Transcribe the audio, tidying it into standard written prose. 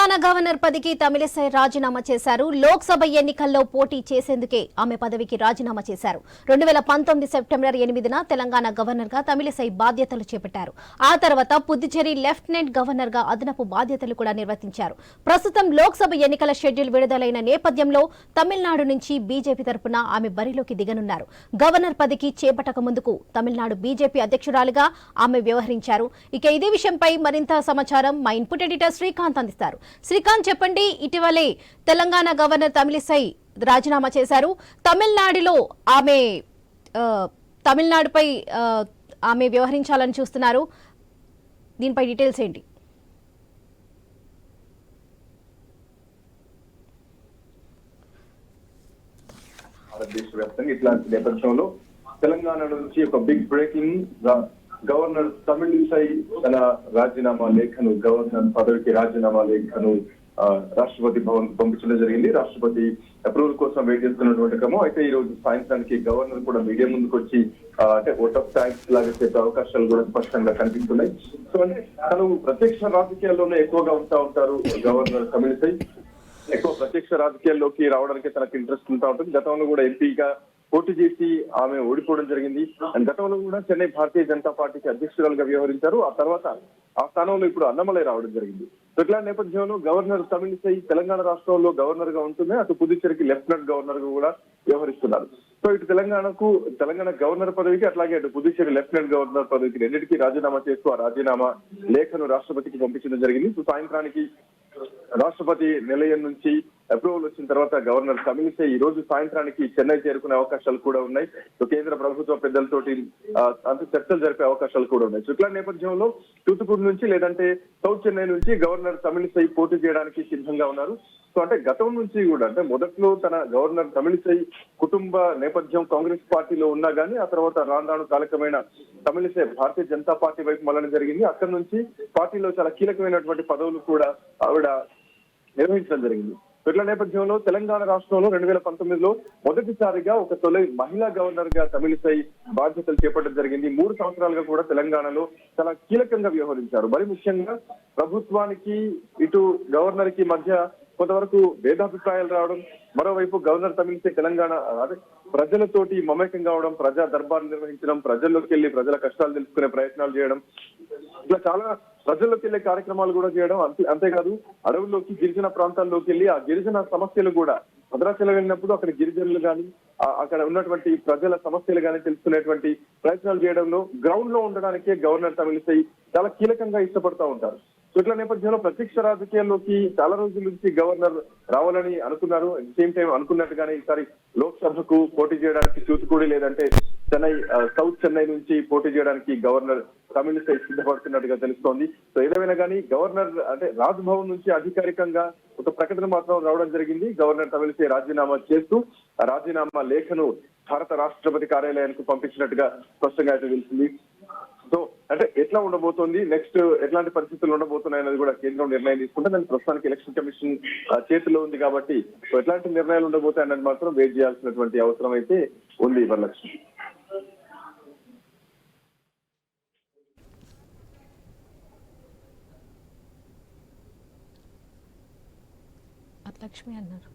Telangana governor పదవికి తమిళిసై రాజీనామా చేశారు. లోక్సభ ఎన్నికల్లో పోటీ చేసేందుకే ఆమె పదవికి రాజీనామా చేశారు. 2019 సెప్టెంబర్ 8న తెలంగాణ గవర్నర్ గా తమిళిసై బాధ్యతలు చేపట్టారు. ఆ తర్వాత పుదుచ్చేరి లెఫ్టినెంట్ గవర్నర్ గా అదనపు బాధ్యతలు కూడా నిర్వర్తించారు. ప్రస్తుతం లోక్సభ ఎన్నికల షెడ్యూల్ విడుదలైన నేపథ్యంలో తమిళనాడు నుంచి బీజేపీ తరపున ఆమె బరిలోకి దిగనున్నారు. గవర్నర్ పదవికి చేపట్టక ముందుకు తమిళనాడు బీజేపీ అధ్యక్షురాలిగా ఆమె వ్యవహరించారు. ఇక ఇదే విషయంపై మరింత సమాచారం మా ఇన్పుట్ ఎడిటర్ శ్రీకాంత్ అందిస్తారు. శ్రీకాంత్, చెప్పండి. ఇటీవలే తెలంగాణ గవర్నర్ తమిళిసై రాజీనామా చేశారు. తమిళనాడులో తమిళనాడుపై ఆమె వ్యవహరించాలని చూస్తున్నారు. దీనిపై డీటెయిల్స్ ఏంటి? భారతదేశవ్యాప్తంగా ఇట్లాంటి నేపథ్యంలో తెలంగాణ నుంచి ఒక బిగ్ బ్రేకింగ్. గవర్నర్ తమిళిసై తన రాజీనామా లేఖను, గవర్నర్ పదవికి రాజీనామా లేఖను రాష్ట్రపతి భవన్ పంపించడం జరిగింది. రాష్ట్రపతి అప్రూవల్ కోసం వెయిట్ చేస్తున్నటువంటి క్రమం. అయితే ఈ రోజు సాయంత్రానికి గవర్నర్ కూడా మీడియా ముందుకు వచ్చి అంటే ఓట్ ఆఫ్ థ్యాంక్స్ లాగా చెప్పే అవకాశాలు కూడా స్పష్టంగా కనిపిస్తున్నాయి. సో అంటే తను ప్రత్యక్ష రాజకీయాల్లోనే ఎక్కువగా ఉంటారు గవర్నర్ తమిళిసై. ఎక్కువ ప్రత్యక్ష రాజకీయాల్లోకి రావడానికి తనకు ఇంట్రెస్ట్ ఉంటుంది. గతంలో కూడా ఎంపీగా పోటీ చేసి ఆమె ఓడిపోవడం జరిగింది. అండ్ గతంలో కూడా చెన్నై భారతీయ జనతా పార్టీకి అధ్యక్షురాలుగా వ్యవహరించారు. ఆ తర్వాత ఆ స్థానంలో ఇప్పుడు అన్నమలై రావడం జరిగింది. సో ఇట్లాంటి నేపథ్యంలో గవర్నర్ తమిళిసై తెలంగాణ రాష్ట్రంలో గవర్నర్ గా ఉంటుంది. అటు పుదుచ్చేరికి లెఫ్టినెంట్ గవర్నర్ గా కూడా వ్యవహరిస్తున్నారు. సో ఇటు తెలంగాణ గవర్నర్ పదవికి, అట్లాగే అటు పుదుచ్చేరి లెఫ్టినెంట్ గవర్నర్ పదవికి రెండింటికి రాజీనామా చేస్తూ ఆ రాజీనామా లేఖను రాష్ట్రపతికి పంపించడం జరిగింది. సో సాయంత్రానికి రాష్ట్రపతి నిలయం నుంచి అప్రూవల్ వచ్చిన తర్వాత గవర్నర్ తమిళిసై ఈ రోజు సాయంత్రానికి చెన్నై చేరుకునే అవకాశాలు కూడా ఉన్నాయి. సో కేంద్ర ప్రభుత్వ పెద్దలతోటి చర్చలు జరిపే అవకాశాలు కూడా ఉన్నాయి. సో ఇట్లాంటి నేపథ్యంలో తూతుకుడి నుంచి లేదంటే సౌత్ చెన్నై నుంచి గవర్నర్ తమిళిసై పోటీ చేయడానికి సిద్ధంగా ఉన్నారు. సో అంటే గతం నుంచి కూడా, అంటే మొదట్లో తన గవర్నర్ తమిళిసై కుటుంబ నేపథ్యం కాంగ్రెస్ పార్టీలో ఉన్నా గానీ ఆ తర్వాత రాను కాలకమైన తమిళిసై భారతీయ జనతా పార్టీ వైపు మళ్ళడం జరిగింది. అక్కడి నుంచి పార్టీలో చాలా కీలకమైనటువంటి పదవులు కూడా ఆవిడ నిర్వహించడం జరిగింది. ఇట్ల నేపథ్యంలో తెలంగాణ రాష్ట్రంలో 2019లో మొదటిసారిగా ఒక తొలి మహిళా గవర్నర్ గా తమిళిసై బాధ్యతలు చేపట్టడం జరిగింది. 3 సంవత్సరాలుగా కూడా తెలంగాణలో చాలా కీలకంగా వ్యవహరించారు. మరి ముఖ్యంగా ప్రభుత్వానికి ఇటు గవర్నర్ కి మధ్య కొంతవరకు భేదాభిప్రాయాలు రావడం, మరోవైపు గవర్నర్ తమిళిసై తెలంగాణ ప్రజలతోటి మమేకం కావడం, ప్రజా దర్బార్ నిర్వహించడం, ప్రజల్లోకి వెళ్లి ప్రజల కష్టాలు తెలుసుకునే ప్రయత్నాలు చేయడం, ఇట్లా చాలా ప్రజల్లోకి వెళ్లే కార్యక్రమాలు కూడా చేయడం. అంతేకాదు అడవుల్లోకి, గిరిజన ప్రాంతాల్లోకి వెళ్లి ఆ గిరిజన సమస్యలు కూడా భద్రాచలం వెళ్ళినప్పుడు అక్కడ గిరిజనులు కానీ అక్కడ ఉన్నటువంటి ప్రజల సమస్యలు కానీ తెలుసుకునేటువంటి ప్రయత్నాలు చేయడంలో గ్రౌండ్ లో ఉండడానికే గవర్నర్ తమిళిసై చాలా కీలకంగా ఇష్టపడుతూ ఉంటారు. సో ఇట్లా నేపథ్యంలో ప్రత్యక్ష రాజకీయాల్లోకి చాలా రోజుల నుంచి గవర్నర్ రావాలని అనుకున్నారు. సేమ్ టైం అనుకున్నట్టుగానే ఈసారి లోక్సభకు పోటీ చేయడానికి తూతుకుడి లేదంటే చెన్నై, సౌత్ చెన్నై నుంచి పోటీ చేయడానికి గవర్నర్ తమిళిసై సిద్ధపడుతున్నట్టుగా తెలుస్తోంది. సో ఏదేమైనా కానీ గవర్నర్ అంటే రాజ్భవన్ నుంచి అధికారికంగా ఒక ప్రకటన మాత్రం రావడం జరిగింది. గవర్నర్ తమిళిసై రాజీనామా చేస్తూ ఆ రాజీనామా లేఖను భారత రాష్ట్రపతి కార్యాలయానికి పంపించినట్టుగా స్పష్టంగా అయితే తెలిసింది. సో అంటే ఎట్లా ఉండబోతోంది, నెక్స్ట్ ఎట్లాంటి పరిస్థితులు ఉండబోతున్నాయి అనేది కూడా కేంద్రం నిర్ణయం తీసుకుంటే, దానికి ప్రస్తుతానికి ఎలక్షన్ కమిషన్ చేతిలో ఉంది కాబట్టి సో ఎట్లాంటి నిర్ణయాలు ఉండబోతాయి అన్నది మాత్రం వెయిట్ చేయాల్సినటువంటి అవసరం అయితే ఉంది. వరలక్ష్మి. లక్ష్మి అన్నారు.